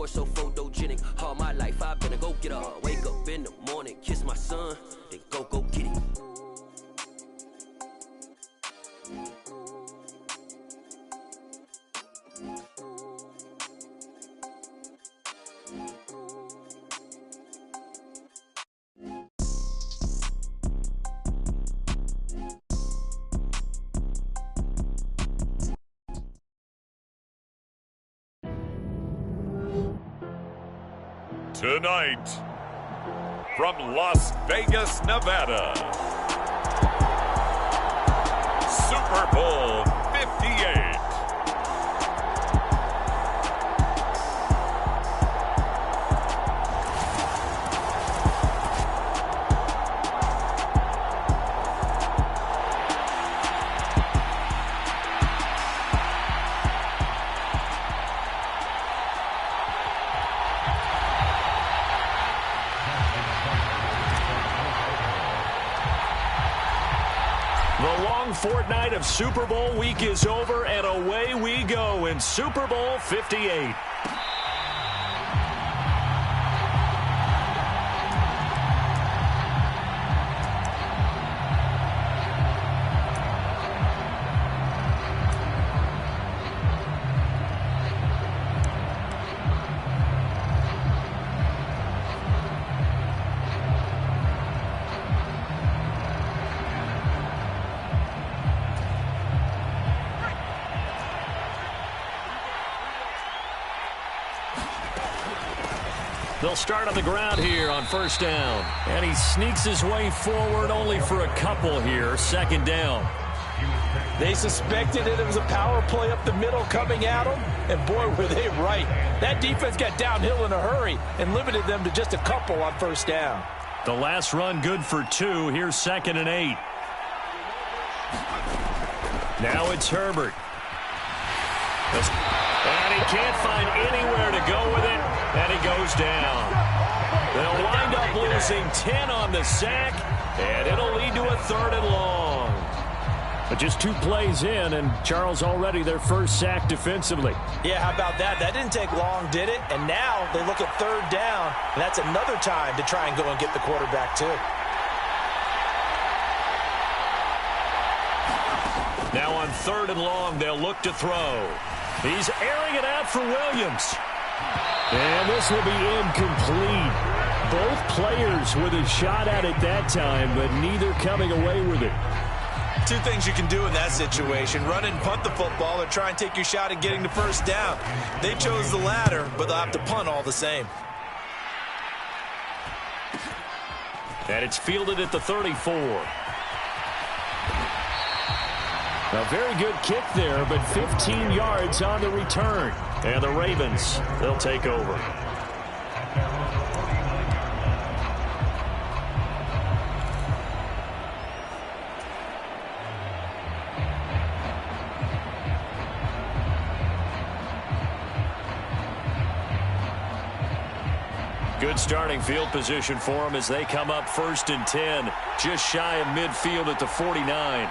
more so photogenic. All my life I've been a go-getter. Wake up in the morning, kiss my son, then go get it. Tonight, from Las Vegas, Nevada, Super Bowl 58. Fortnight of Super Bowl week is over, and away we go in Super Bowl 58. They'll start on the ground here on first down. And he sneaks his way forward only for a couple here. Second down. They suspected it was a power play up the middle coming at them, and boy, were they right. That defense got downhill in a hurry and limited them to just a couple on first down. The last run good for 2. Here's 2nd and 8. Now it's Herbert. And he can't find anywhere to go with it, and he goes down. They'll wind up losing 10 on the sack, and it'll lead to a 3rd and long. But just 2 plays in, and Charles already their first sack defensively. Yeah, how about that? That didn't take long, did it? And now they look at 3rd down, and that's another time to try and go and get the quarterback too. Now on 3rd and long, they'll look to throw. He's airing it out for Williams. And this will be incomplete. Both players with a shot at it that time, but neither coming away with it. 2 things you can do in that situation: run and punt the football, or try and take your shot at getting the first down. They chose the latter, but they'll have to punt all the same. And it's fielded at the 34. A very good kick there, but 15 yards on the return. And the Ravens, they'll take over. Good starting field position for them as they come up 1st and 10, just shy of midfield at the 49.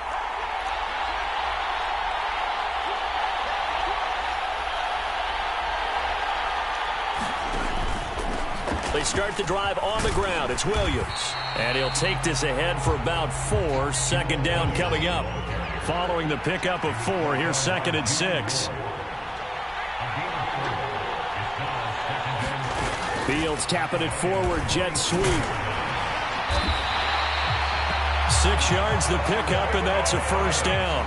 They start the drive on the ground. It's Williams. And he'll take this ahead for about 4. 2nd down coming up. Following the pickup of 4, here's 2nd and 6. Fields tapping it forward. Jet sweep. 6 yards the pickup, and that's a 1st down.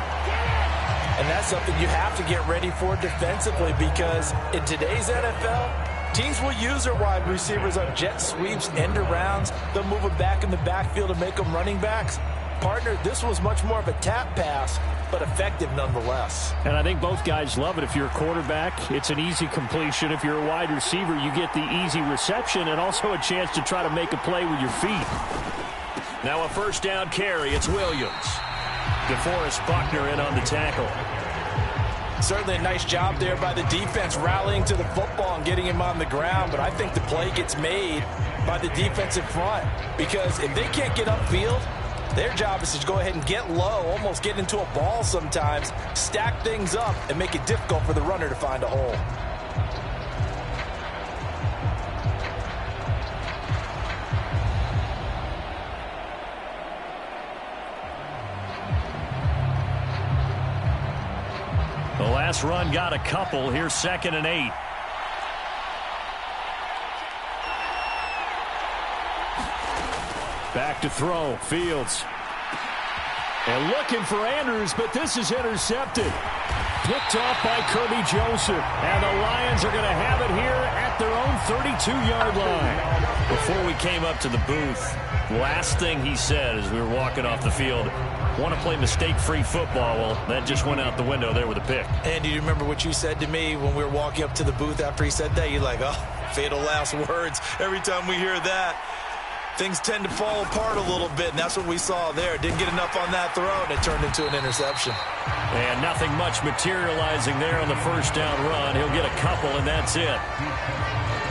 And that's something you have to get ready for defensively, because in today's NFL, teams will use their wide receivers on jet sweeps, end arounds. They'll move them back in the backfield and make them running backs. Partner, this was much more of a tap pass, but effective nonetheless. And I think both guys love it. If you're a quarterback, it's an easy completion. If you're a wide receiver, you get the easy reception and also a chance to try to make a play with your feet. Now a 1st down carry. It's Williams. DeForest Buckner in on the tackle. Certainly a nice job there by the defense, rallying to the football and getting him on the ground. But I think the play gets made by the defensive front, because if they can't get upfield, their job is to go ahead and get low, almost get into a ball sometimes, stack things up, and make it difficult for the runner to find a hole. Last run got a couple. Here's 2nd and 8. Back to throw. Fields. And looking for Andrews, but this is intercepted. Picked off by Kirby Joseph. And the Lions are going to have it here at their own 32-yard line. Before we came up to the booth, last thing he said as we were walking off the field, want to play mistake-free football. Well, that just went out the window there with a pick. And do you remember what you said to me when we were walking up to the booth after he said that? You're like, oh, fatal last words. Every time we hear that, things tend to fall apart a little bit, and that's what we saw there. Didn't get enough on that throw, and it turned into an interception. And nothing much materializing there on the first down run. He'll get a couple, and that's it.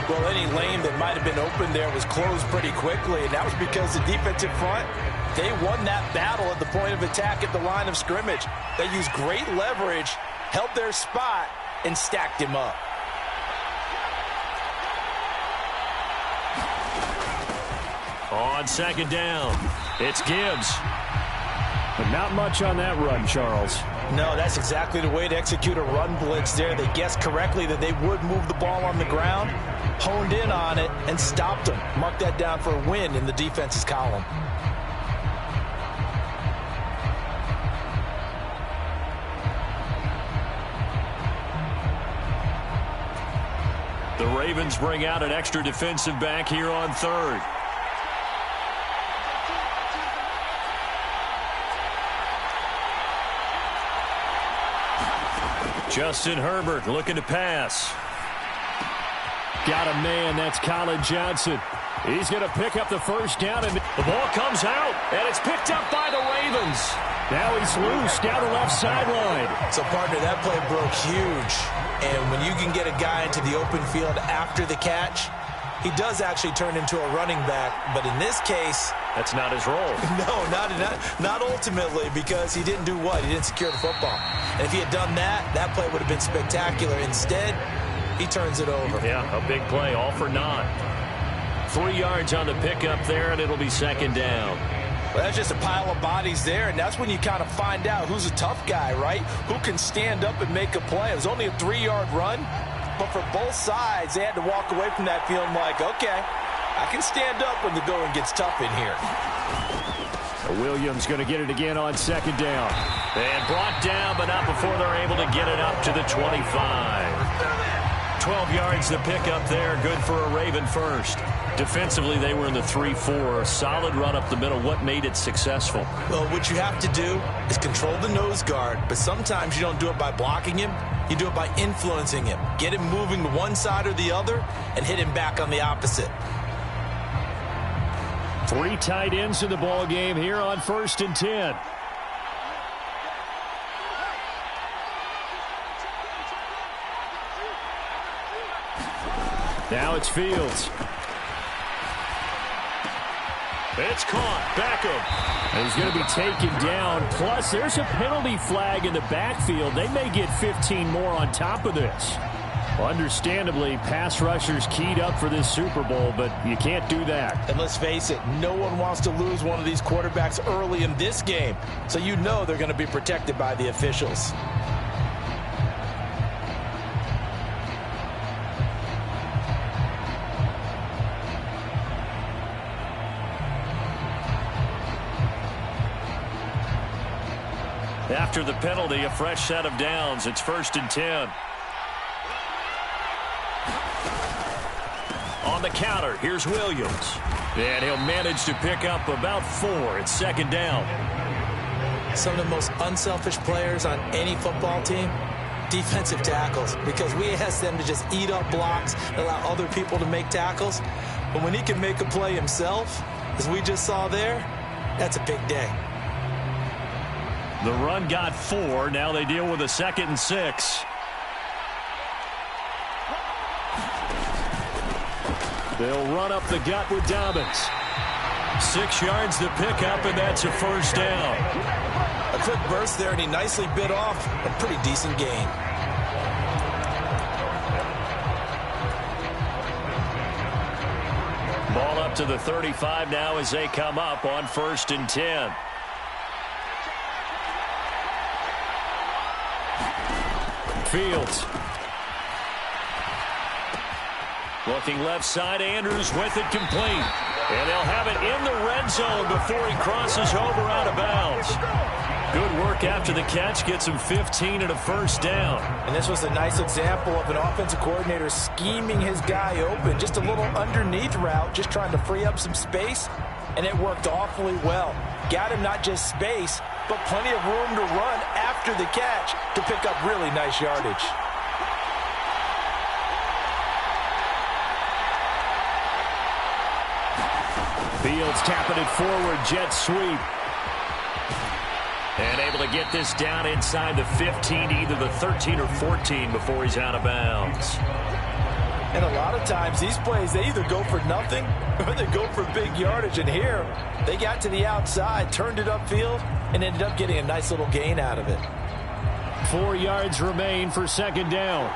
Well, any lane that might have been open there was closed pretty quickly, and that was because the defensive front, they won that battle at the point of attack at the line of scrimmage. They used great leverage, held their spot, and stacked him up. On 2nd down, it's Gibbs. But not much on that run, Charles. No, that's exactly the way to execute a run blitz there. They guessed correctly that they would move the ball on the ground, honed in on it, and stopped them. Mark that down for a win in the defense's column. The Ravens bring out an extra defensive back here on 3rd. Justin Herbert looking to pass. Got a man, that's Colin Johnson. He's going to pick up the first down, and the ball comes out, and it's picked up by the Ravens. Now he's loose down the left sideline. So, partner, that play broke huge. And when you can get a guy into the open field after the catch, he does actually turn into a running back. But in this case, that's not his role. No, not ultimately, because he didn't do what? He didn't secure the football. And if he had done that, that play would have been spectacular. Instead, he turns it over. Yeah, a big play, all for naught. 3 yards on the pickup there, and it'll be 2nd down. Well, that's just a pile of bodies there, and that's when you kind of find out who's a tough guy, right? Who can stand up and make a play. It was only a 3-yard run, but for both sides, they had to walk away from that feeling like, okay, I can stand up when the going gets tough in here. Williams going to get it again on 2nd down. And brought down, but not before they're able to get it up to the 25. 12 yards to pick up there. Good for a Raven first. Defensively, they were in the 3-4. Solid run up the middle. What made it successful? Well, what you have to do is control the nose guard, but sometimes you don't do it by blocking him. You do it by influencing him. Get him moving to one side or the other and hit him back on the opposite. 3 tight ends in the ball game here on 1st and 10. Now it's Fields. It's caught. Beckham. And he's going to be taken down. Plus, there's a penalty flag in the backfield. They may get 15 more on top of this. Understandably, pass rushers keyed up for this Super Bowl, but you can't do that. And let's face it, no one wants to lose one of these quarterbacks early in this game. So you know they're going to be protected by the officials. After the penalty, a fresh set of downs. It's 1st and 10. On the counter, here's Williams. And he'll manage to pick up about 4. It's 2nd down. Some of the most unselfish players on any football team, defensive tackles, because we ask them to just eat up blocks and allow other people to make tackles. But when he can make a play himself, as we just saw there, that's a big day. The run got 4. Now they deal with a 2nd and 6. They'll run up the gut with Dobbins. 6 yards to pick up, and that's a first down. A quick burst there, and he nicely bit off a pretty decent gain. Ball up to the 35 now as they come up on 1st and 10. Fields. Looking left side, Andrews with it complete. And they'll have it in the red zone before he crosses over out of bounds. Good work after the catch, gets him 15 and a first down. And this was a nice example of an offensive coordinator scheming his guy open. Just a little underneath route, just trying to free up some space, and it worked awfully well. Got him not just space, but plenty of room to run after the catch to pick up really nice yardage. Fields tapping it forward, jet sweep. And able to get this down inside the 15, either the 13 or 14 before he's out of bounds. And a lot of times these plays, they either go for nothing or they go for big yardage. And here, they got to the outside, turned it upfield, and ended up getting a nice little gain out of it. 4 yards remain for second down.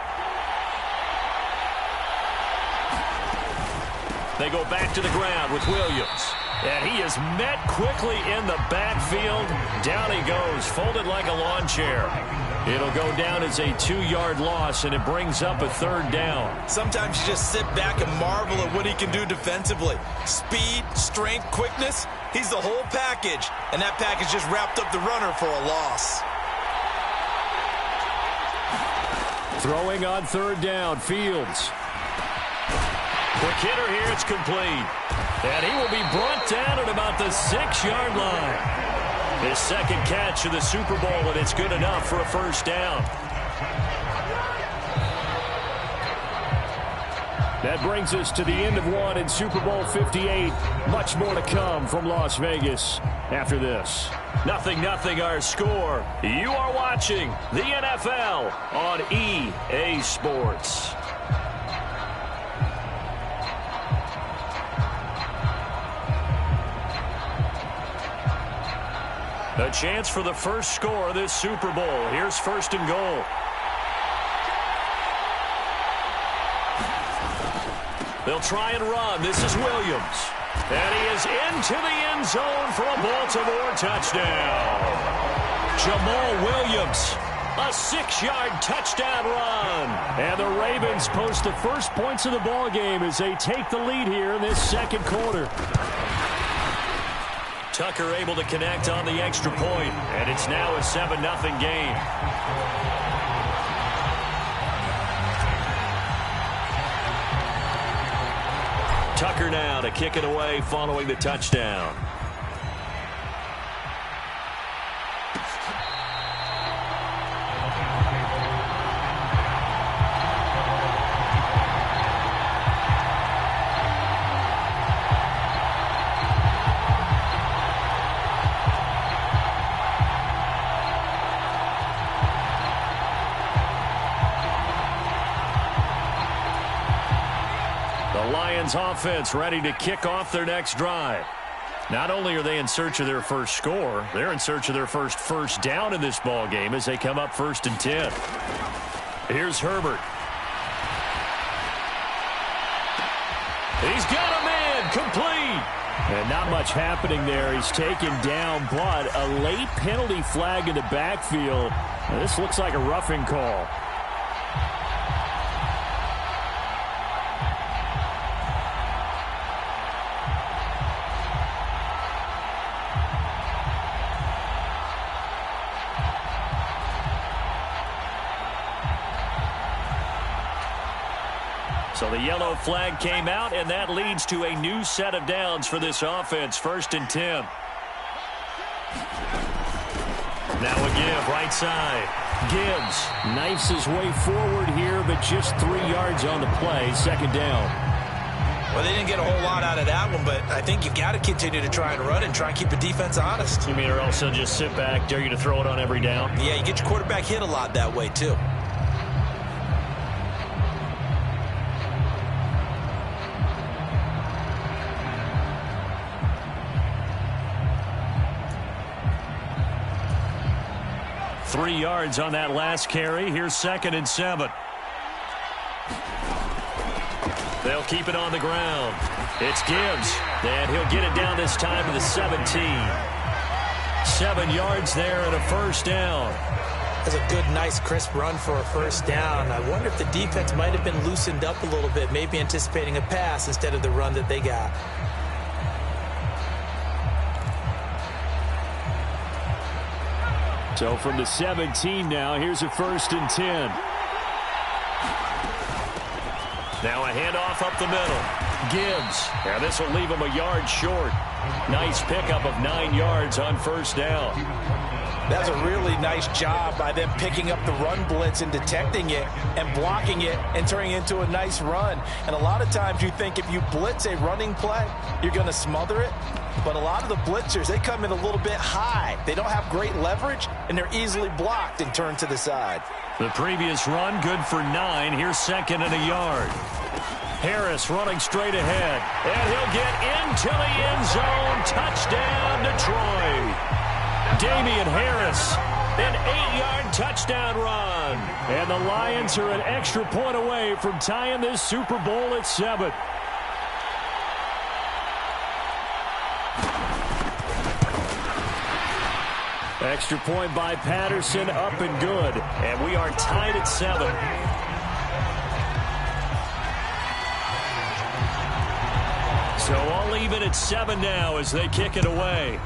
They go back to the ground with Williams. And he is met quickly in the backfield. Down he goes, folded like a lawn chair. It'll go down as a 2-yard loss, and it brings up a third down. Sometimes you just sit back and marvel at what he can do defensively. Speed, strength, quickness, he's the whole package. And that package just wrapped up the runner for a loss. Throwing on third down, Fields. Quick hitter here, it's complete. And he will be brought down at about the 6-yard line. His second catch of the Super Bowl, and it's good enough for a first down. That brings us to the end of one in Super Bowl 58. Much more to come from Las Vegas after this. 0-0 our score. You are watching the NFL on EA Sports. A chance for the first score of this Super Bowl. Here's first and goal. They'll try and run. This is Williams. And he is into the end zone for a Baltimore touchdown. Jamal Williams, a 6-yard touchdown run. And the Ravens post the first points of the ball game as they take the lead here in this second quarter. Tucker able to connect on the extra point, and it's now a 7-0 game. Tucker now to kick it away following the touchdown. Offense ready to kick off their next drive. Not only are they in search of their first score, they're in search of their first down in this ball game as they come up 1st and 10. Here's Herbert. He's got a man complete. And not much happening there. He's taken down, but a late penalty flag in the backfield. Now, this looks like a roughing call. So the yellow flag came out, and that leads to a new set of downs for this offense. 1st and 10. Now a give, right side. Gibbs knifes his way forward here, but just 3 yards on the play. 2nd down. Well, they didn't get a whole lot out of that one, but I think you've got to continue to try and run and try and keep the defense honest. You mean, or else they'll just sit back, dare you to throw it on every down? Yeah, you get your quarterback hit a lot that way, too. Three yards on that last carry. Here's 2nd and 7. They'll keep it on the ground. It's Gibbs, and he'll get it down this time to the 17. 7 yards there and a first down. That's a good, nice, crisp run for a first down. I wonder if the defense might have been loosened up a little bit, maybe anticipating a pass instead of the run that they got. So from the 17 now, here's a 1st and 10. Now a handoff up the middle. Gibbs. Now this will leave him a yard short. Nice pickup of 9 yards on 1st down. That's a really nice job by them picking up the run blitz and detecting it and blocking it and turning it into a nice run. And a lot of times you think if you blitz a running play, you're going to smother it. But a lot of the blitzers, they come in a little bit high. They don't have great leverage, and they're easily blocked and turned to the side. The previous run, good for 9. Here's 2nd and a yard. Harris running straight ahead. And he'll get into the end zone. Touchdown, Detroit. Damian Harris, an 8-yard touchdown run. And the Lions are an extra point away from tying this Super Bowl at 7. Extra point by Patterson, up and good. And we are tied at 7. So all even at 7 now as they kick it away.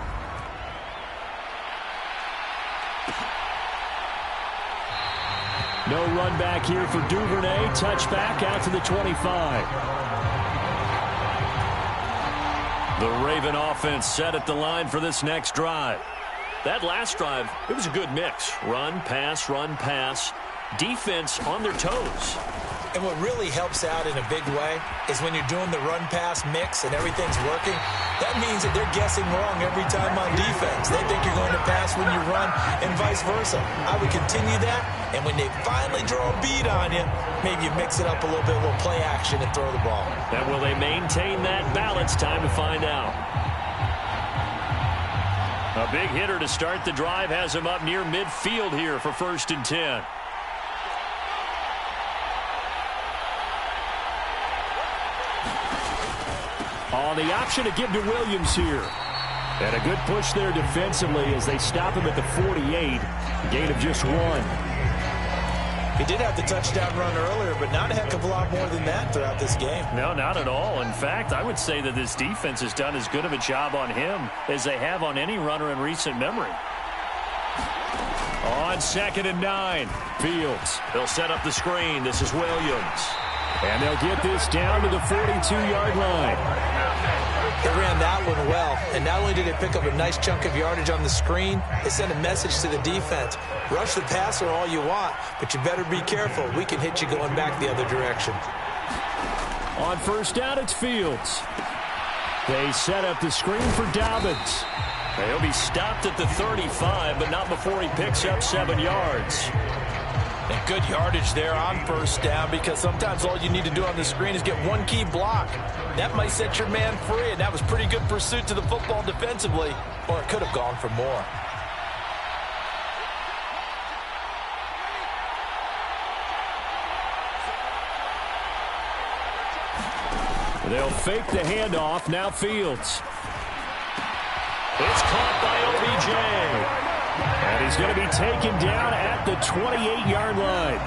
No run back here for Duvernay. Touchback out to the 25. The Raven offense set at the line for this next drive. That last drive, it was a good mix. Run, pass, defense on their toes. And what really helps out in a big way is when you're doing the run-pass mix and everything's working, that means that they're guessing wrong every time on defense. They think you're going to pass when you run and vice versa. I would continue that, and when they finally draw a bead on you, maybe you mix it up a little bit, a little play action and throw the ball. And will they maintain that balance? Time to find out. A big hitter to start the drive has him up near midfield here for 1st and 10. On the option to give to Williams here. And a good push there defensively as they stop him at the 48. Gain of just 1. He did have the touchdown run earlier, but not a heck of a lot more than that throughout this game. No, not at all. In fact, I would say that this defense has done as good of a job on him as they have on any runner in recent memory. On 2nd and 9, Fields. They'll set up the screen. This is Williams. And they'll get this down to the 42-yard line. They ran that one well, and not only did they pick up a nice chunk of yardage on the screen, they sent a message to the defense. Rush the passer all you want, but you better be careful. We can hit you going back the other direction. On 1st down, it's Fields. They set up the screen for Dobbins. He'll be stopped at the 35, but not before he picks up 7 yards. And good yardage there on 1st down, because sometimes all you need to do on the screen is get one key block. That might set your man free, and that was pretty good pursuit to the football defensively, or it could have gone for more. They'll fake the handoff. Now Fields. It's caught by OBJ. And he's going to be taken down at the 28-yard line.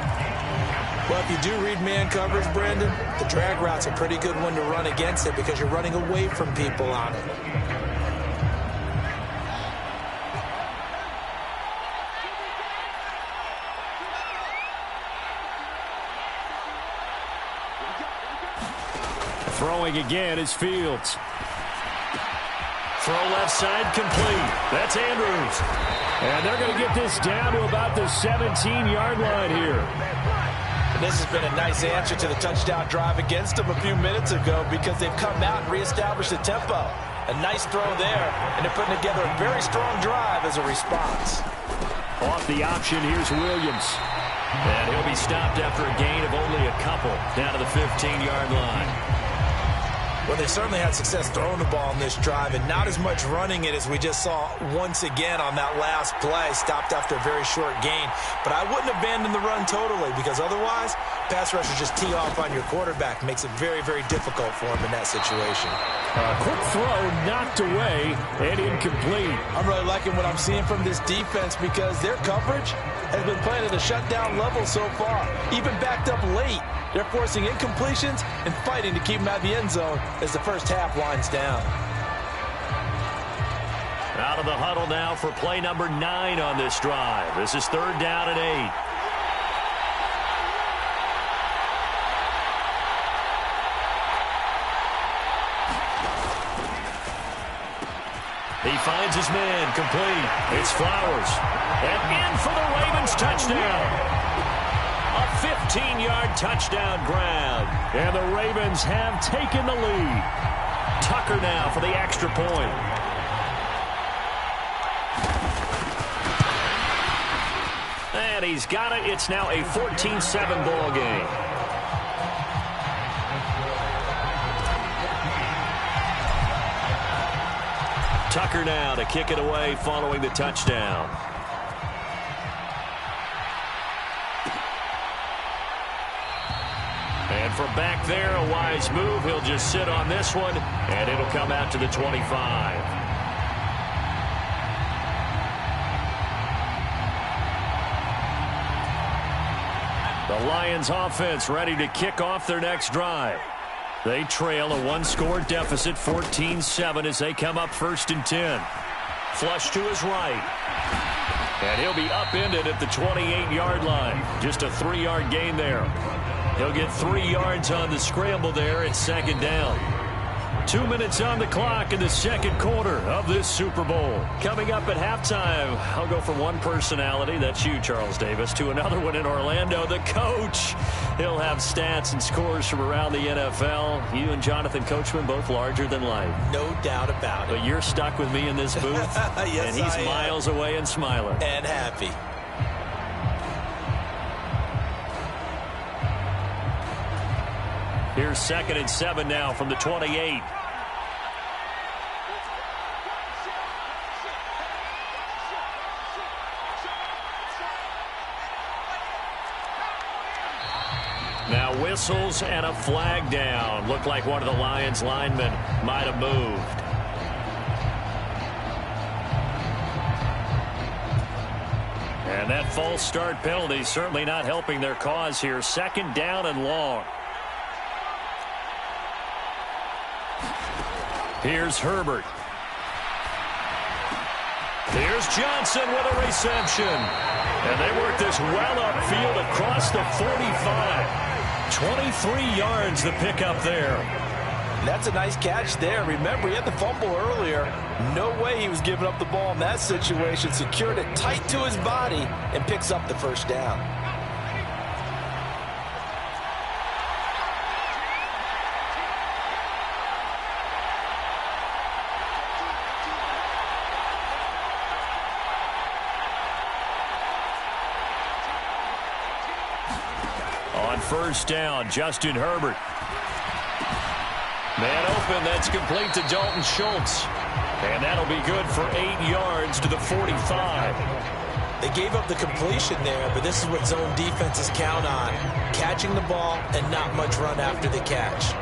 Well, if you do read man coverage, Brandon, the drag route's a pretty good one to run against it because you're running away from people on it. Throwing again is Fields. Throw left side complete. That's Andrews. And they're going to get this down to about the 17-yard line here. And this has been a nice answer to the touchdown drive against them a few minutes ago because they've come out and reestablished the tempo. A nice throw there, and they're putting together a very strong drive as a response. Off the option, here's Williams. And he'll be stopped after a gain of only a couple down to the 15-yard line. Well, they certainly had success throwing the ball in this drive and not as much running it as we just saw once again on that last play, stopped after a very short gain. But I wouldn't abandon the run totally because otherwise, pass rushers just tee off on your quarterback. Makes it very, very difficult for him in that situation. A quick throw knocked away and incomplete. I'm really liking what I'm seeing from this defense because their coverage, has been playing at a shutdown level so far, even backed up late. They're forcing incompletions and fighting to keep them out of the end zone as the first half winds down. Out of the huddle now for play number 9 on this drive. This is 3rd down and 8. He finds his man, complete. It's Flowers. And in for the Ravens touchdown. A 15-yard touchdown grab. And the Ravens have taken the lead. Tucker now for the extra point. And he's got it. It's now a 14-7 ball game. Tucker now to kick it away following the touchdown. And from back there, a wise move. He'll just sit on this one, and it'll come out to the 25. The Lions offense ready to kick off their next drive. They trail a one-score deficit, 14-7, as they come up 1st and 10. Flush to his right. And he'll be upended at the 28-yard line. Just a 3-yard gain there. He'll get 3 yards on the scramble there at 2nd down. 2 minutes on the clock in the 2nd quarter of this Super Bowl. Coming up at halftime, I'll go from one personality, that's you, Charles Davis, to another one in Orlando, the coach. He'll have stats and scores from around the NFL. You and Jonathan Coachman both larger than life. No doubt about it. But you're stuck with me in this booth, yes, and he's miles away and smiling. And happy. Here's 2nd and 7 now from the 28. Now whistles and a flag down. Looked like one of the Lions linemen might have moved. And that false start penalty certainly not helping their cause here. 2nd down and long. Here's Herbert. Here's Johnson with a reception. And they work this well upfield across the 45. 23 yards the pickup there. That's a nice catch there. Remember, he had the fumble earlier. No way he was giving up the ball in that situation. Secured it tight to his body and picks up the 1st down. On 1st down, Justin Herbert. Man open, that's complete to Dalton Schultz. And that'll be good for 8 yards to the 45. They gave up the completion there, but this is what zone defenses count on. Catching the ball and not much run after the catch.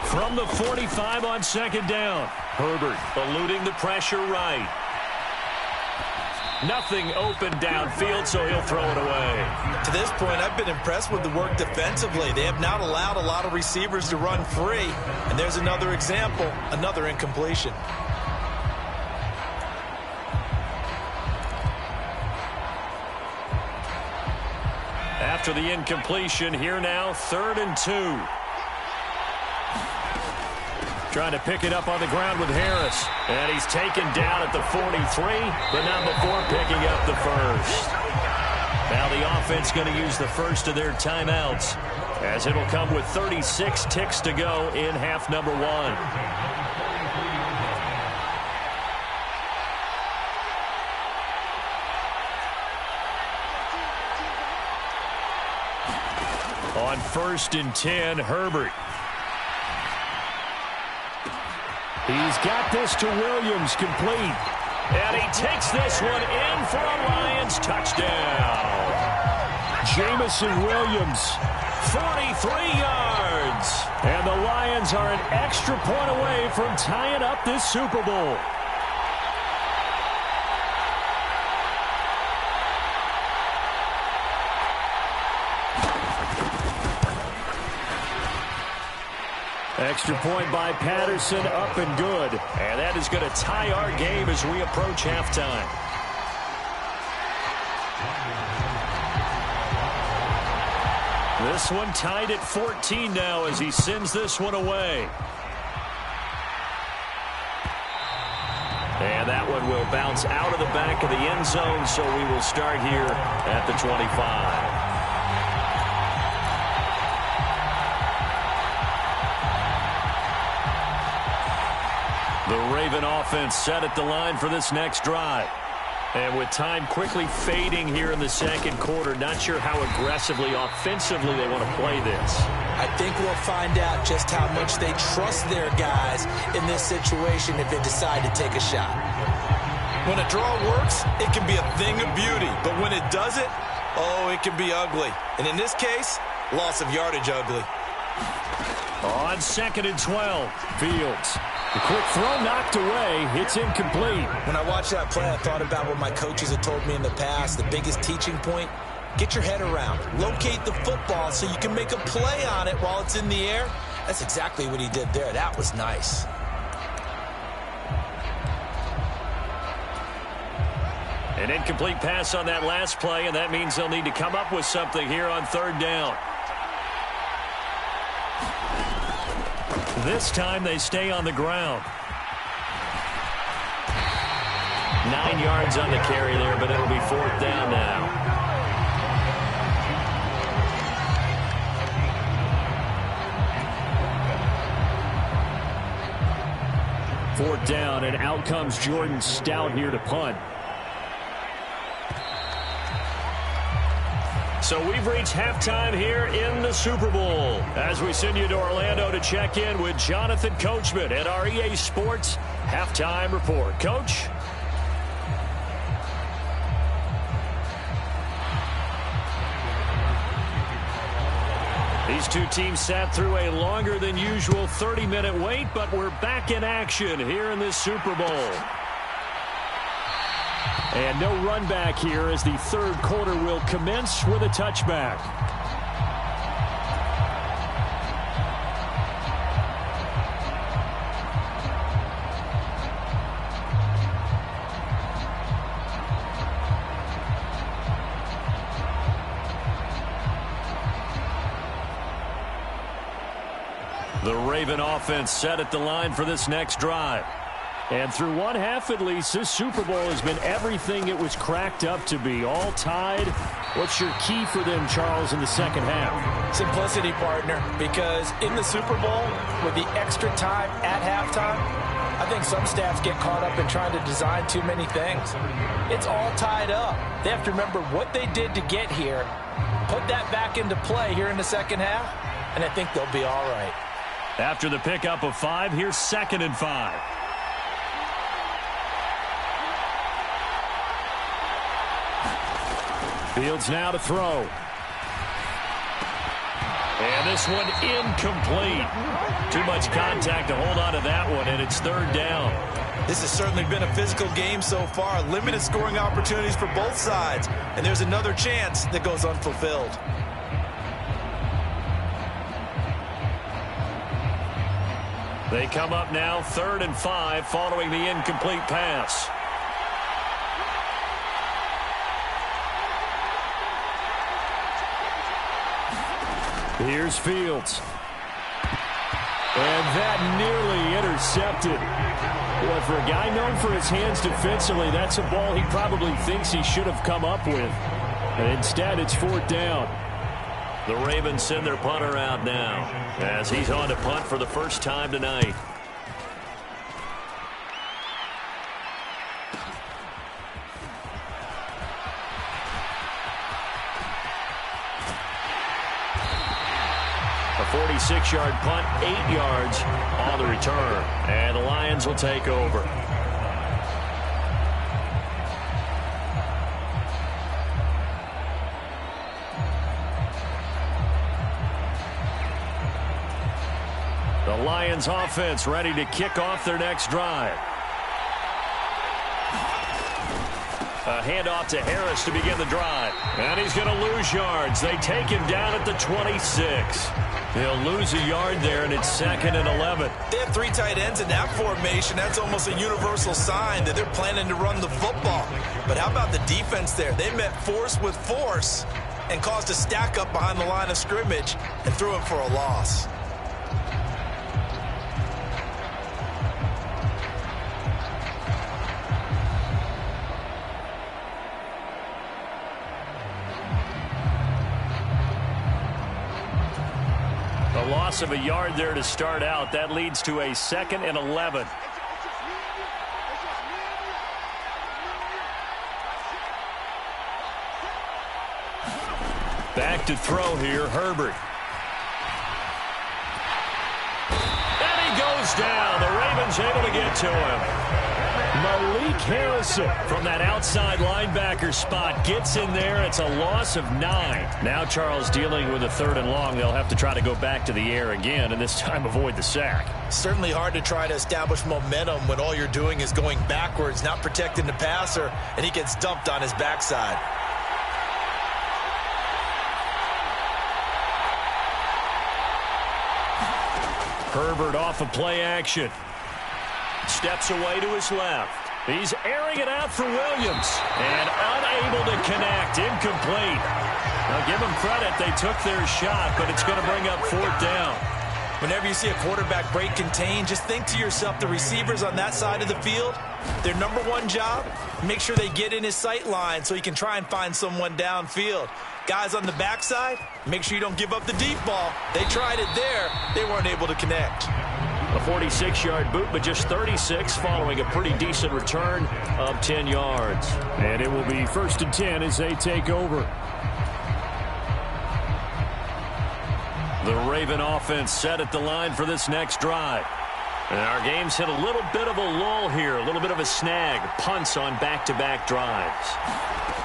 From the 45 on 2nd down. Herbert eluding the pressure right. Nothing open downfield, so he'll throw it away. To this point, I've been impressed with the work defensively. They have not allowed a lot of receivers to run free. And there's another example, another incompletion. After the incompletion, here now, 3rd and 2. Trying to pick it up on the ground with Harris. And he's taken down at the 43, but not before picking up the 1st. Now the offense going to use the 1st of their timeouts, as it'll come with 36 ticks to go in half number 1. On 1st and 10, Herbert. He's got this to Williams, complete. And he takes this one in for a Lions touchdown. Jamison Williams, 43 yards. And the Lions are an extra point away from tying up this Super Bowl. Extra point by Patterson, up and good. And that is going to tie our game as we approach halftime. This one tied at 14 now as he sends this one away. And that one will bounce out of the back of the end zone, so we will start here at the 25. The Raven offense set at the line for this next drive. And with time quickly fading here in the second quarter, not sure how aggressively, offensively they want to play this. I think we'll find out just how much they trust their guys in this situation if they decide to take a shot. When a draw works, it can be a thing of beauty. But when it doesn't, oh, it can be ugly. And in this case, loss of yardage ugly. On 2nd and 12, Fields. The quick throw knocked away. It's incomplete. When I watched that play, I thought about what my coaches had told me in the past. The biggest teaching point, get your head around. Locate the football so you can make a play on it while it's in the air. That's exactly what he did there. That was nice. An incomplete pass on that last play, and that means they'll need to come up with something here on 3rd down. This time they stay on the ground. 9 yards on the carry there, but it'll be 4th down now. Fourth down, and out comes Jordan Stout here to punt. So we've reached halftime here in the Super Bowl as we send you to Orlando to check in with Jonathan Coachman at our EA Sports Halftime Report. Coach? These two teams sat through a longer than usual 30-minute wait, but we're back in action here in this Super Bowl. And no run back here as the 3rd quarter will commence with a touchback. The Raven offense set at the line for this next drive. And through one half at least, this Super Bowl has been everything it was cracked up to be. All tied. What's your key for them, Charles, in the second half? Simplicity, partner, because in the Super Bowl, with the extra time at halftime, I think some staffs get caught up in trying to design too many things. It's all tied up. They have to remember what they did to get here, put that back into play here in the second half, and I think they'll be all right. After the pickup of 5, here's 2nd and 5. Fields now to throw. And this one incomplete. Too much contact to hold on to that one, and it's 3rd down. This has certainly been a physical game so far. Limited scoring opportunities for both sides. And there's another chance that goes unfulfilled. They come up now 3rd and 5 following the incomplete pass. Here's Fields. And that nearly intercepted. Boy, for a guy known for his hands defensively, that's a ball he probably thinks he should have come up with. And instead, it's 4th down. The Ravens send their punter out now as he's on to punt for the first time tonight. A 46-yard punt, 8 yards on the return. And the Lions will take over. The Lions offense ready to kick off their next drive. A handoff to Harris to begin the drive. And he's going to lose yards. They take him down at the 26. He'll lose a yard there, and it's 2nd and 11. They have 3 tight ends in that formation. That's almost a universal sign that they're planning to run the football. But how about the defense there? They met force with force and caused a stack up behind the line of scrimmage and threw him for a loss. A loss of a yard there to start out. That leads to a 2nd and 11. Back to throw here, Herbert. And he goes down. The Ravens able to get to him. Malik Harrison from that outside linebacker spot gets in there. It's a loss of 9. Now Charles dealing with a 3rd and long. They'll have to try to go back to the air again, and this time avoid the sack. Certainly hard to try to establish momentum when all you're doing is going backwards, not protecting the passer, and he gets dumped on his backside. Herbert off of play action. Steps away to his left. He's airing it out for Williams. And unable to connect. Incomplete. Now give them credit. They took their shot, but it's going to bring up 4th down. Whenever you see a quarterback break contain, just think to yourself, the receivers on that side of the field, their number 1 job, make sure they get in his sight line so he can try and find someone downfield. Guys on the backside, make sure you don't give up the deep ball. They tried it there. They weren't able to connect. A 46-yard boot, but just 36 following a pretty decent return of 10 yards. And it will be 1st and 10 as they take over. The Raven offense set at the line for this next drive. And our game's hit a little bit of a lull here, a little bit of a snag. Punts on back-to-back drives.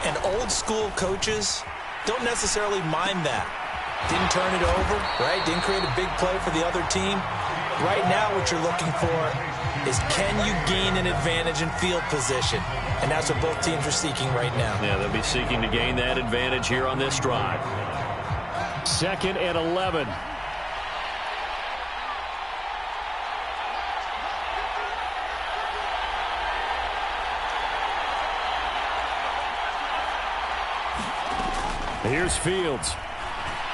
And old-school coaches don't necessarily mind that. Didn't turn it over, right? Didn't create a big play for the other team. Right now what you're looking for is, can you gain an advantage in field position? And that's what both teams are seeking right now. Yeah, they'll be seeking to gain that advantage here on this drive. 2nd and 11. Here's Fields.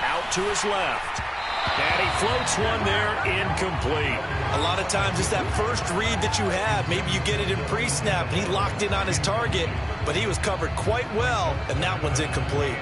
Out to his left. And he floats one there, incomplete. A lot of times it's that first read that you have. Maybe you get it in pre-snap, and he locked in on his target, but he was covered quite well, and that one's incomplete.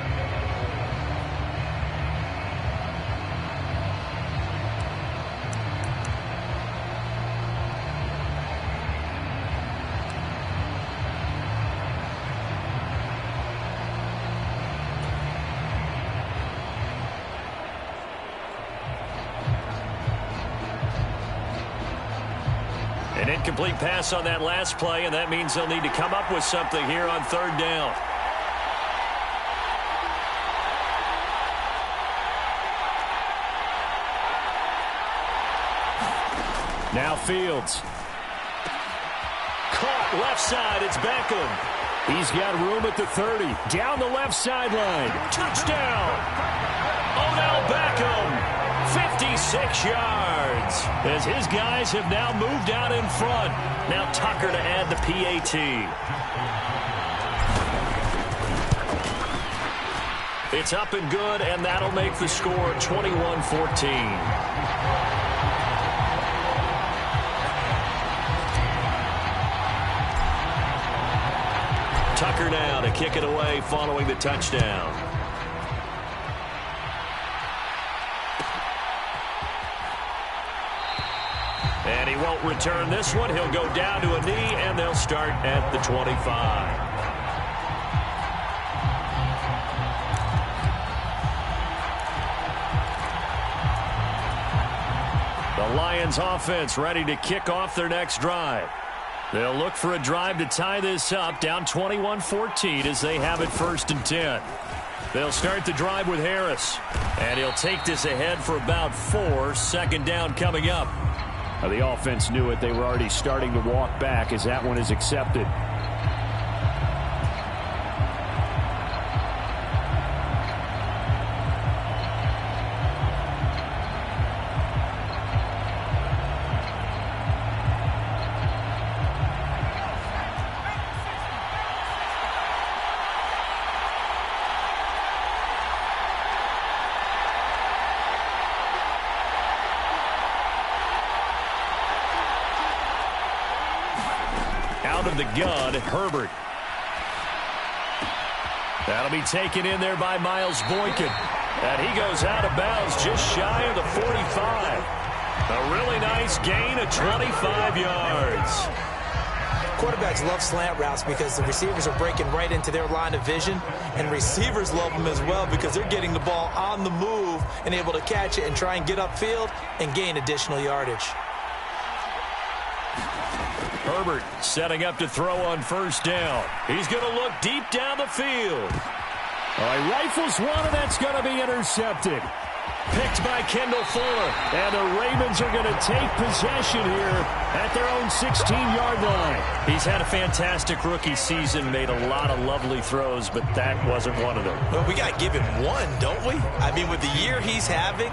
An incomplete pass on that last play, and that means they'll need to come up with something here on 3rd down. Now Fields. Caught left side. It's Beckham. He's got room at the 30. Down the left sideline. Touchdown. Odell Beckham. 56 yards. As his guys have now moved out in front. Now Tucker to add the PAT. It's up and good, and that'll make the score 21-14. Tucker now to kick it away following the touchdown. And he won't return this one. He'll go down to a knee, and they'll start at the 25. Lions offense ready to kick off their next drive. They'll look for a drive to tie this up, down 21-14 as they have it 1st and 10. They'll start the drive with Harris, and he'll take this ahead for about 4. 2nd down coming up. The offense knew it. They were already starting to walk back as that one is accepted. Out of the gun, Herbert. That'll be taken in there by Miles Boykin. And he goes out of bounds just shy of the 45. A really nice gain of 25 yards. Quarterbacks love slant routes because the receivers are breaking right into their line of vision, and receivers love them as well because they're getting the ball on the move and able to catch it and try and get upfield and gain additional yardage. Herbert setting up to throw on 1st down. He's going to look deep down the field. He rifles one, and that's going to be intercepted. Picked by Kendall Fuller. And the Ravens are going to take possession here at their own 16-yard line. He's had a fantastic rookie season, made a lot of lovely throws, but that wasn't one of them. Well, we got to give him one, don't we? I mean, with the year he's having,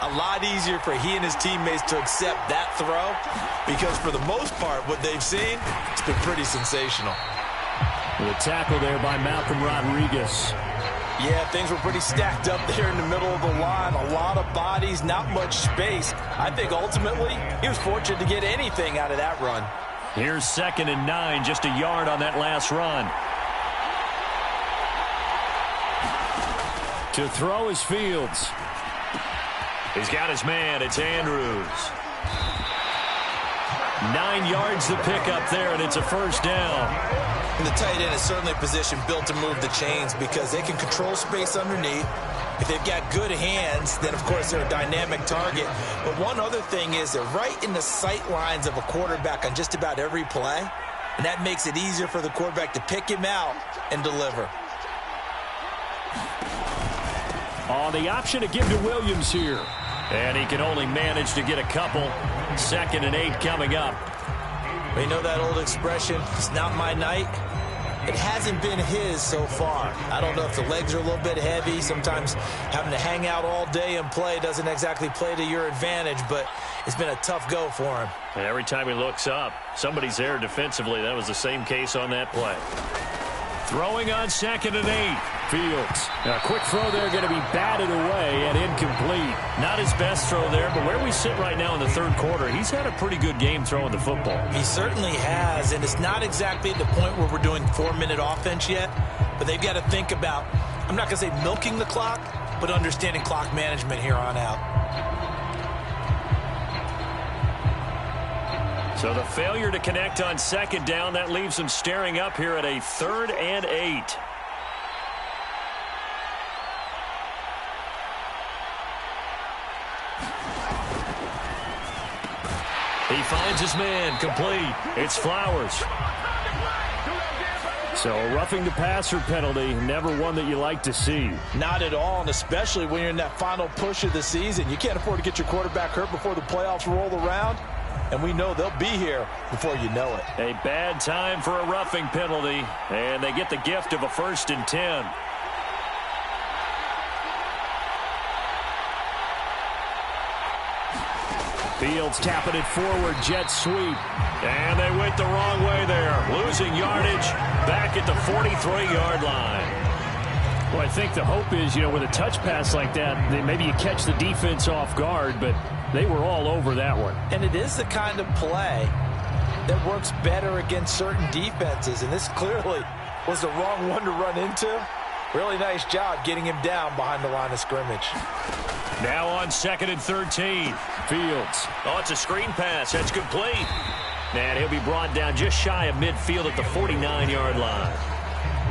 a lot easier for he and his teammates to accept that throw because for the most part, what they've seen, it's been pretty sensational. The tackle there by Malcolm Rodriguez. Yeah, things were pretty stacked up there in the middle of the line. A lot of bodies, not much space. I think ultimately he was fortunate to get anything out of that run. Here's 2nd and 9, just a yard on that last run. To throw is Fields. He's got his man. It's Andrews. 9 yards to pick up there, and it's a 1st down. And the tight end is certainly a position built to move the chains because they can control space underneath. If they've got good hands, then, of course, they're a dynamic target. But one other thing is they're right in the sight lines of a quarterback on just about every play, and that makes it easier for the quarterback to pick him out and deliver. The option to give to Williams here. And he can only manage to get a couple. 2nd and 8 coming up. You know that old expression, it's not my night? It hasn't been his so far. I don't know if the legs are a little bit heavy. Sometimes having to hang out all day and play doesn't exactly play to your advantage, but it's been a tough go for him. And every time he looks up, somebody's there defensively. That was the same case on that play. Throwing on 2nd and 8. Fields. A quick throw there going to be batted away and incomplete. Not his best throw there, but where we sit right now in the 3rd quarter, he's had a pretty good game throwing the football. He certainly has, and it's not exactly at the point where we're doing 4-minute offense yet, but they've got to think about, I'm not going to say milking the clock, but understanding clock management here on out. So the failure to connect on 2nd down, that leaves them staring up here at a 3rd and 8. He finds his man, complete. It's Flowers. So a roughing the passer penalty, never one that you like to see. Not at all, and especially when you're in that final push of the season. You can't afford to get your quarterback hurt before the playoffs roll around, and we know they'll be here before you know it. A bad time for a roughing penalty, and they get the gift of a 1st and 10. Fields tapping it forward, jet sweep. And they went the wrong way there. Losing yardage back at the 43-yard line. Well, I think the hope is, with a touch pass like that, maybe you catch the defense off guard, but they were all over that one. And it is the kind of play that works better against certain defenses, and this clearly was the wrong one to run into. Really nice job getting him down behind the line of scrimmage. Now on 2nd and 13. Fields. Oh, it's a screen pass. That's complete. And he'll be brought down just shy of midfield at the 49-yard line.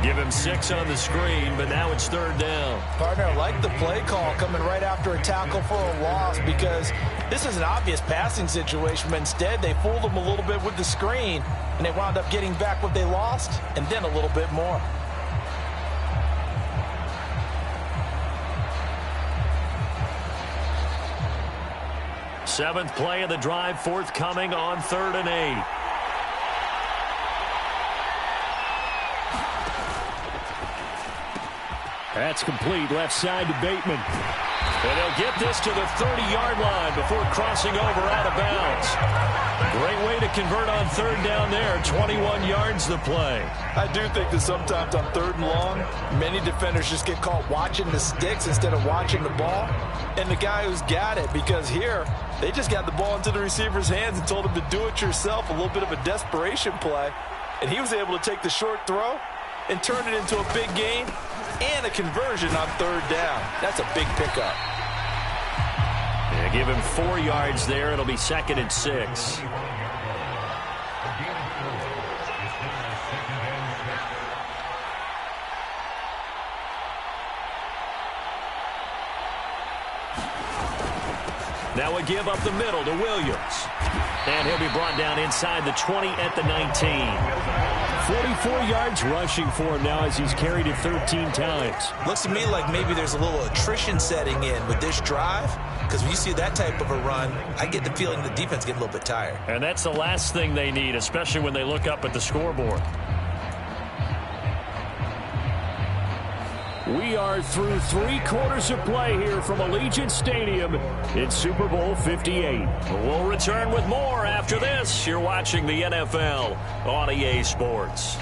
Give him 6 on the screen, but now it's 3rd down. Partner, I like the play call coming right after a tackle for a loss because This is an obvious passing situation, but instead they fooled them a little bit with the screen, and they wound up getting back what they lost, and then a little bit more. Seventh play of the drive forthcoming on 3rd and 8. That's complete, left side to Bateman. And they'll get this to the 30-yard line before crossing over out of bounds. Great way to convert on 3rd down there. 21 yards to play. I do think that sometimes on 3rd and long, many defenders just get caught watching the sticks instead of watching the ball. And the guy who's got it, because here, they just got the ball into the receiver's hands and told him to do it yourself, a little bit of a desperation play. And he was able to take the short throw and turn it into a big gain and a conversion on 3rd down. That's a big pickup. Yeah, give him 4 yards there. It'll be 2nd and 6. Now we give up the middle to Williams. And he'll be brought down inside the 20 at the 19. 44 yards rushing for him now as he's carried it 13 times. Looks to me like maybe there's a little attrition setting in with this drive, because when you see that type of a run, I get the feeling the defense get a little bit tired. And that's the last thing they need, especially when they look up at the scoreboard. We are through 3 quarters of play here from Allegiant Stadium in Super Bowl 58. We'll return with more after this. You're watching the NFL on EA Sports.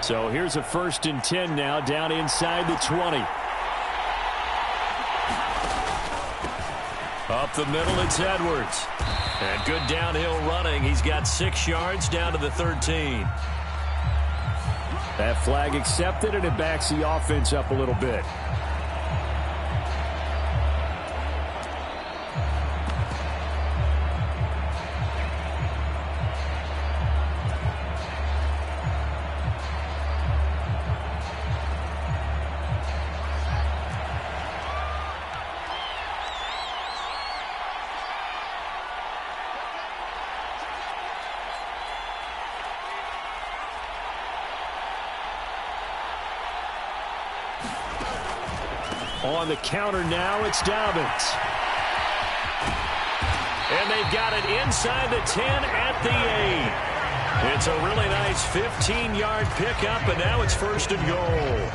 So here's a 1st and 10 now, down inside the 20. Up the middle, it's Edwards. And good downhill running. He's got 6 yards down to the 13. That flag accepted, and it backs the offense up a little bit. On the counter now, it's Dobbins. And they've got it inside the 10 at the 8. It's a really nice 15-yard pickup, and now it's 1st and goal.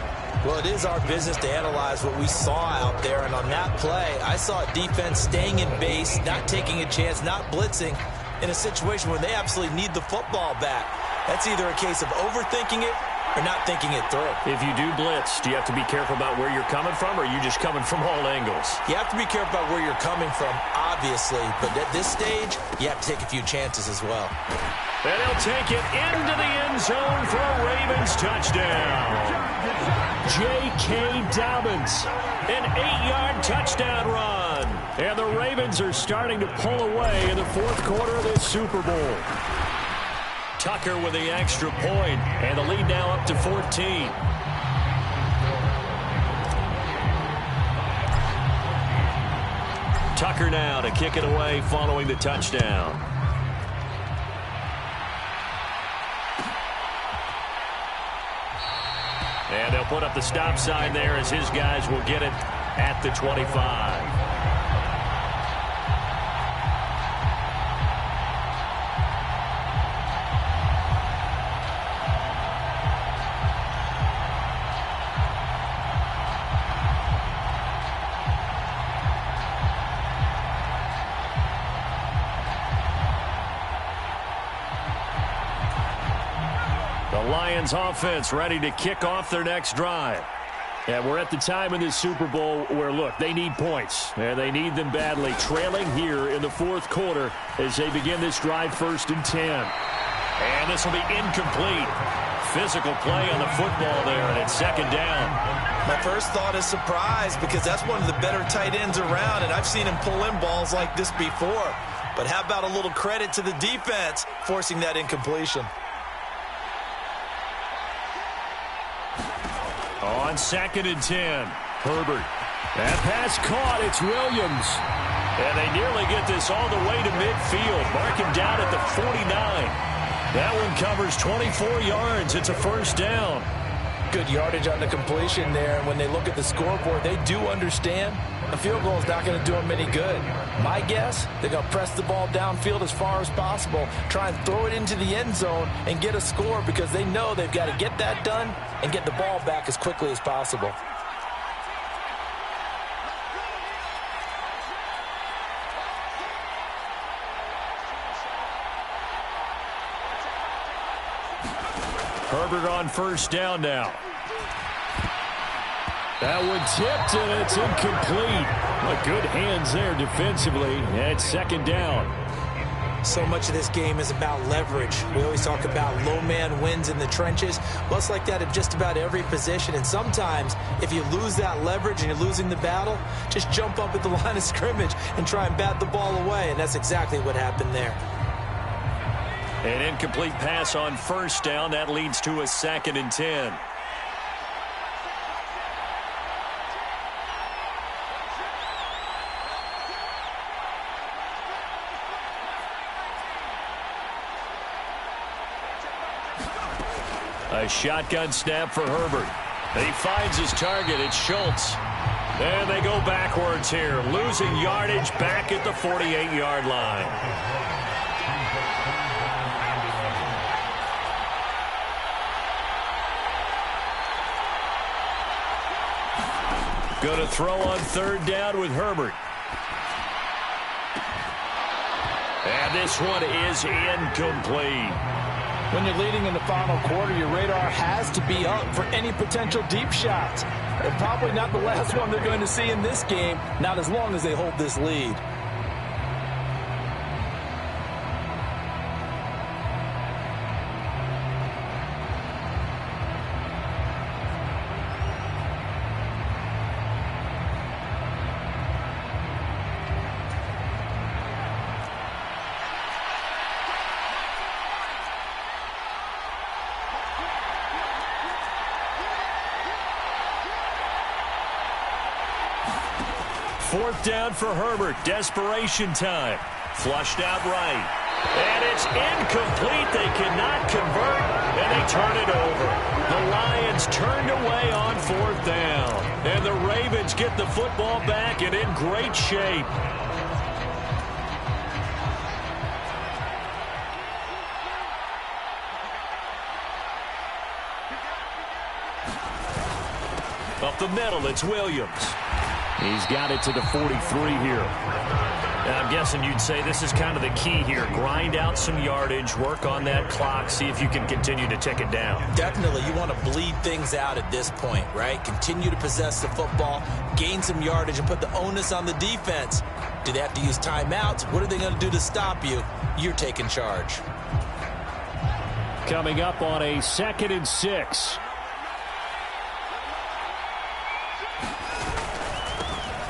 Well, it is our business to analyze what we saw out there, and on that play, I saw a defense staying in base, not taking a chance, not blitzing in a situation where they absolutely need the football back. That's either a case of overthinking it or not thinking it through. If you do blitz, do you have to be careful about where you're coming from, or are you just coming from all angles? You have to be careful about where you're coming from, obviously, but at this stage, you have to take a few chances as well. And he'll take it into the end zone for a Ravens touchdown. J.K. Dobbins, an 8-yard touchdown run. And the Ravens are starting to pull away in the 4th quarter of this Super Bowl. Tucker with the extra point, and the lead now up to 14. Tucker now to kick it away following the touchdown. And they'll put up the stop sign there as his guys will get it at the 25. Lions offense ready to kick off their next drive. And we're at the time in this Super Bowl where, look, they need points. And they need them badly. Trailing here in the 4th quarter as they begin this drive 1st and 10. And this will be incomplete. Physical play on the football there, and it's 2nd down. My first thought is surprise because that's one of the better tight ends around, and I've seen him pull in balls like this before. But how about a little credit to the defense forcing that incompletion? On 2nd and 10, Herbert. That pass caught. It's Williams. And they nearly get this all the way to midfield. Mark him down at the 49. That one covers 24 yards. It's a first down. Good yardage on the completion there. And when they look at the scoreboard, they do understand a field goal is not going to do them any good. My guess, they're going to press the ball downfield as far as possible, try and throw it into the end zone and get a score because they know they've got to get that done and get the ball back as quickly as possible. Herbert on first down now. That one tipped, and it's incomplete. But good hands there defensively at 2nd down. So much of this game is about leverage. We always talk about low man wins in the trenches. Well, it's like that at just about every position. And sometimes, if you lose that leverage and you're losing the battle, just jump up at the line of scrimmage and try and bat the ball away. And that's exactly what happened there. An incomplete pass on first down. That leads to a 2nd and 10. A shotgun snap for Herbert. He finds his target. It's Schultz. And they go backwards here, losing yardage back at the 48-yard line. Going to throw on 3rd down with Herbert. And this one is incomplete. When you're leading in the final quarter, your radar has to be up for any potential deep shots. And probably not the last one they're going to see in this game, not as long as they hold this lead. Fourth down for Herbert. Desperation time. Flushed out right. And it's incomplete. They cannot convert, and they turn it over. The Lions turned away on 4th down. And the Ravens get the football back and in great shape. Up the middle, it's Williams. He's got it to the 43 here. And I'm guessing you'd say this is kind of the key here. Grind out some yardage, work on that clock, see if you can continue to tick it down. Definitely. You want to bleed things out at this point, right? Continue to possess the football, gain some yardage, and put the onus on the defense. Do they have to use timeouts? What are they going to do to stop you? You're taking charge. Coming up on a 2nd and 6.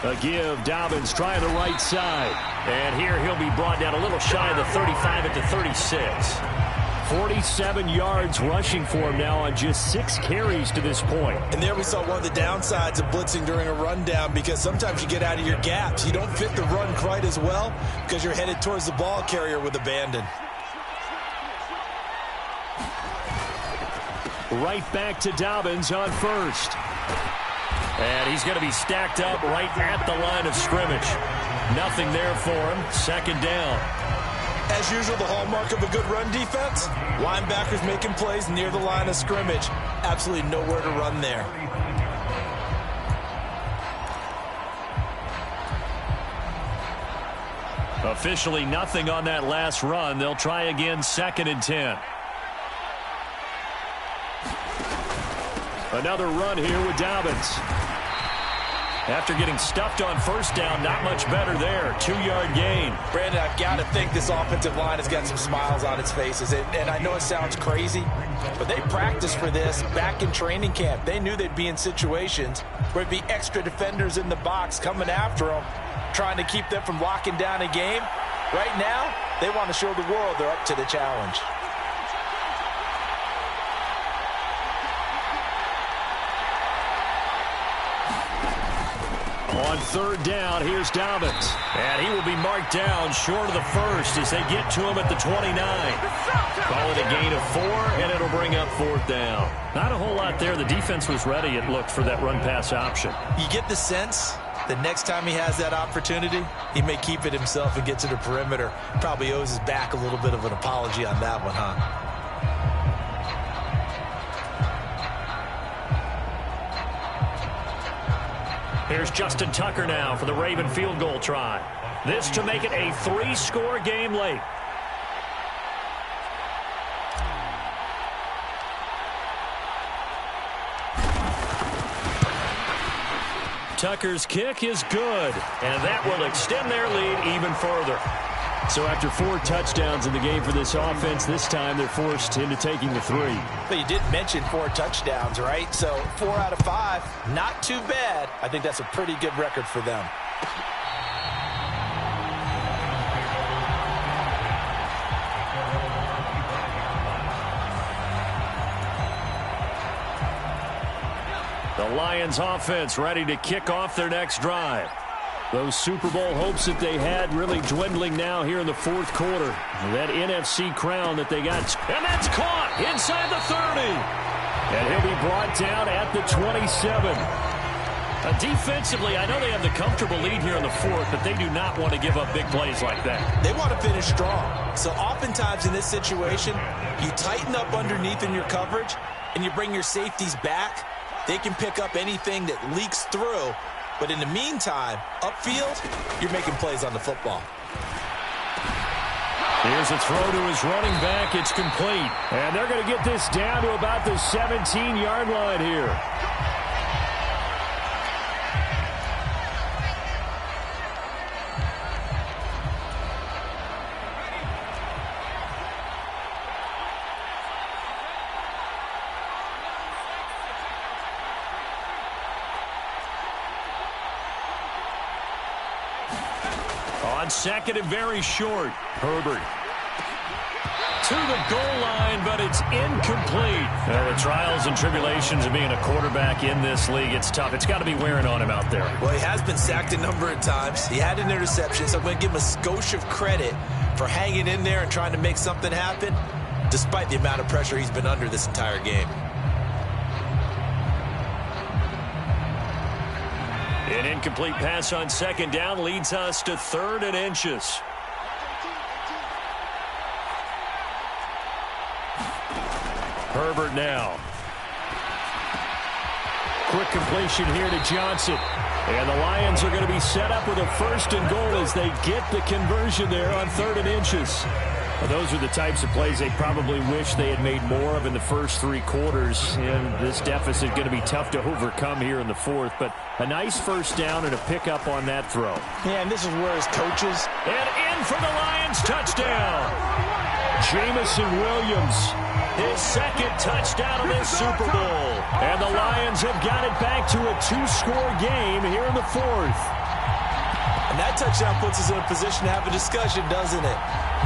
A give, Dobbins trying the right side. And here he'll be brought down a little shy of the 35 at the 36. 47 yards rushing for him now on just 6 carries to this point. And there we saw one of the downsides of blitzing during a rundown, because sometimes you get out of your gaps. You don't fit the run quite as well because you're headed towards the ball carrier with abandon. Right back to Dobbins on first. And he's going to be stacked up right at the line of scrimmage. Nothing there for him. 2nd down. As usual, the hallmark of a good run defense, linebackers making plays near the line of scrimmage. Absolutely nowhere to run there. Officially nothing on that last run. They'll try again, 2nd and 10. Another run here with Dobbins. After getting stuffed on first down, not much better there. 2-yard gain. Brandon, I've got to think this offensive line has got some smiles on its faces. And I know it sounds crazy, but they practiced for this back in training camp. They knew they'd be in situations where it'd be extra defenders in the box coming after them, trying to keep them from locking down a game. Right now, they want to show the world they're up to the challenge. On third down, here's Dobbins. And he will be marked down short of the first as they get to him at the 29. Call it a gain of 4, and it'll bring up fourth down. Not a whole lot there. The defense was ready, it looked, for that run-pass option. You get the sense that next time he has that opportunity, he may keep it himself and get to the perimeter. Probably owes his back a little bit of an apology on that one, huh? Here's Justin Tucker now for the Raven field goal try. This to make it a 3-score game late. Tucker's kick is good, and that will extend their lead even further. So after 4 touchdowns in the game for this offense, this time they're forced into taking the 3. But you did mention 4 touchdowns, right? So 4 out of 5, not too bad. I think that's a pretty good record for them. The Lions offense ready to kick off their next drive. Those Super Bowl hopes that they had really dwindling now here in the fourth quarter. That NFC crown that they got. And that's caught inside the 30. And he'll be brought down at the 27. Defensively, I know they have the comfortable lead here in the fourth, but they do not want to give up big plays like that. They want to finish strong. So oftentimes in this situation, you tighten up underneath in your coverage, and you bring your safeties back. They can pick up anything that leaks through. But in the meantime, upfield, you're making plays on the football. Here's a throw to his running back. It's complete. And they're going to get this down to about the 17-yard line here. On second and very short, Herbert to the goal line, but it's incomplete. Well, the trials and tribulations of being a quarterback in this league, it's tough. It's got to be wearing on him out there. Well, he has been sacked a number of times. He had an interception, so I'm going to give him a skosh of credit for hanging in there and trying to make something happen, despite the amount of pressure he's been under this entire game. An incomplete pass on second down leads us to 3rd and inches. Herbert now. Quick completion here to Johnson. And the Lions are going to be set up with a 1st and goal as they get the conversion there on 3rd and inches. Well, those are the types of plays they probably wish they had made more of in the first 3 quarters. And this deficit going to be tough to overcome here in the fourth. But a nice first down and a pickup on that throw. Yeah, and this is where his coaches. And in for the Lions, touchdown. Jamison Williams, his 2nd touchdown of this Super Bowl. And the Lions have got it back to a 2-score game here in the fourth. And that touchdown puts us in a position to have a discussion, doesn't it?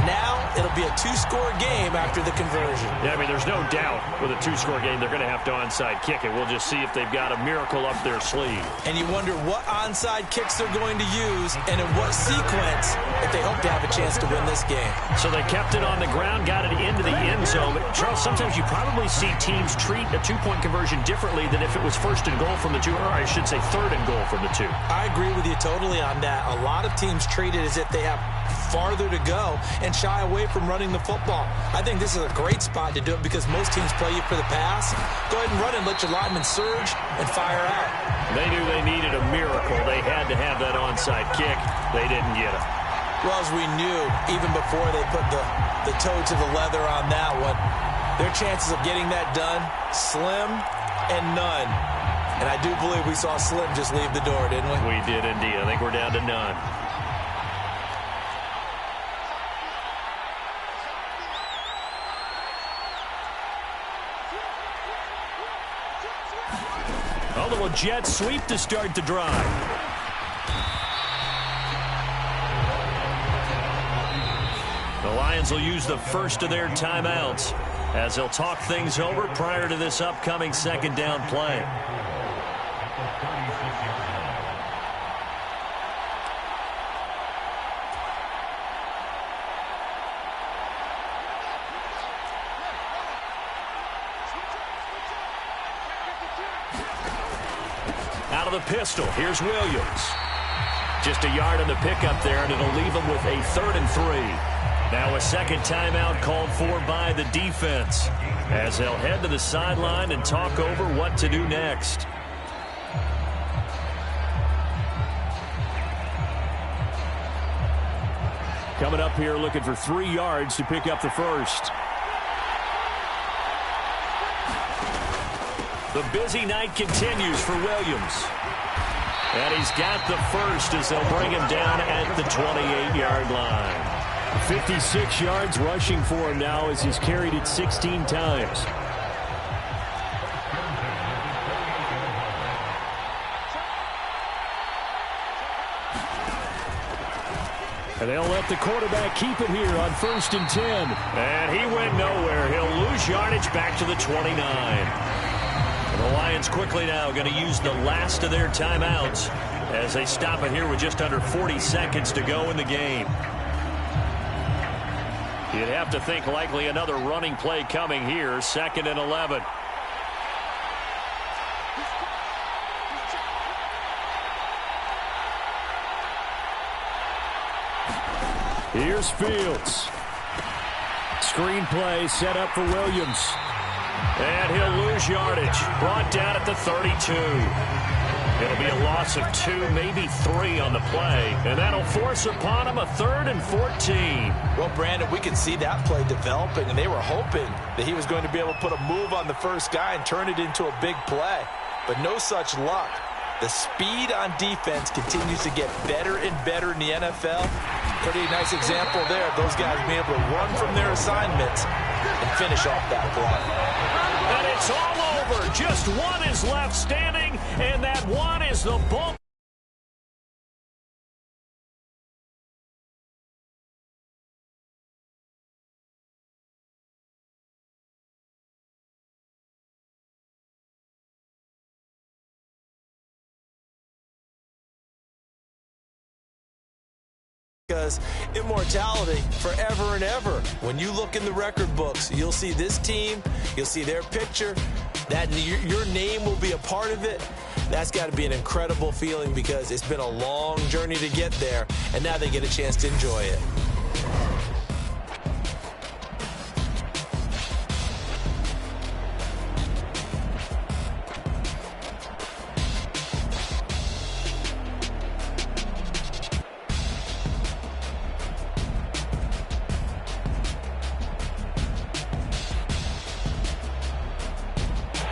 Now it'll be a 2-score game after the conversion. Yeah, I mean, there's no doubt with a 2-score game they're going to have to onside kick it. We'll just see if they've got a miracle up their sleeve. And you wonder what onside kicks they're going to use and in what sequence if they hope to have a chance to win this game. So they kept it on the ground, got it into the end zone. But Charles, sometimes you probably see teams treat a 2-point conversion differently than if it was 1st and goal from the 2, or I should say 3rd and goal from the 2. I agree with you totally on that. A lot of teams treat it as if they have farther to go and shy away from running the football. I think this is a great spot to do it because most teams play you for the pass. Go ahead and run and let your linemen surge and fire out. They knew they needed a miracle. They had to have that onside kick. They didn't get it. Well, as we knew, even before they put the toe to the leather on that one, their chances of getting that done, slim and none. And I do believe we saw Slim just leave the door, didn't we? We did indeed. I think we're down to none. A little jet sweep to start the drive. The Lions will use the first of their timeouts as they'll talk things over prior to this upcoming second down play. Out of the pistol, here's Williams. Just a yard on the pickup there, and it'll leave him with a 3rd and 3. Now a second timeout called for by the defense as they'll head to the sideline and talk over what to do next. Coming up here looking for 3 yards to pick up the first. The busy night continues for Williams. And he's got the first as they'll bring him down at the 28-yard line. 56 yards rushing for him now as he's carried it 16 times. And they'll let the quarterback keep it here on 1st and 10. And he went nowhere. He'll lose yardage back to the 29. And the Lions quickly now going to use the last of their timeouts as they stop it here with just under 40 seconds to go in the game. You'd have to think likely another running play coming here, 2nd and 11. Here's Fields. Screen play set up for Williams. And he'll lose yardage. Brought down at the 32. It'll be a loss of 2, maybe 3 on the play. And that'll force upon him a 3rd and 14. Well, Brandon, we could see that play developing, and they were hoping that he was going to be able to put a move on the first guy and turn it into a big play. But no such luck. The speed on defense continues to get better and better in the NFL. Pretty nice example there of those guys being able to run from their assignments and finish off that play. And it's all over. Just one is left standing, and that one is the ball. Because immortality forever and ever. When you look in the record books, you'll see this team, you'll see their picture, that your name will be a part of it. That's got to be an incredible feeling because it's been a long journey to get there, and now they get a chance to enjoy it.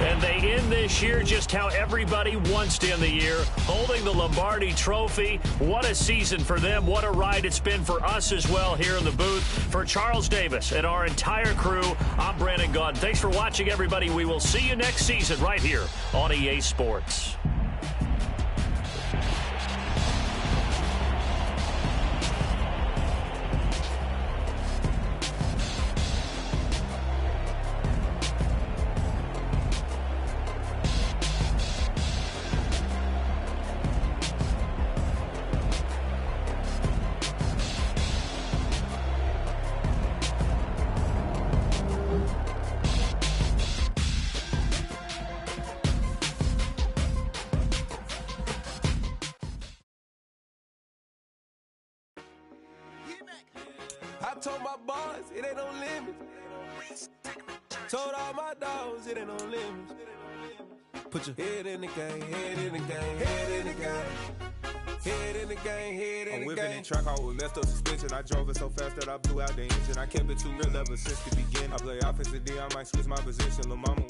And they end this year just how everybody wants to end the year, holding the Lombardi Trophy. What a season for them. What a ride it's been for us as well here in the booth. For Charles Davis and our entire crew, I'm Brandon Gaudin. Thanks for watching, everybody. We will see you next season right here on EA Sports. I told my boys, it ain't no limits. Told all my dogs, it ain't no limits. Put your head in the game, head in the game, head in the game. Head in the game, head in the game. I'm whipping in track, I was messed up suspension. I drove it so fast that I blew out the engine. I kept it too real ever since the beginning. I play offensive D, I might switch my position. Lil' mama.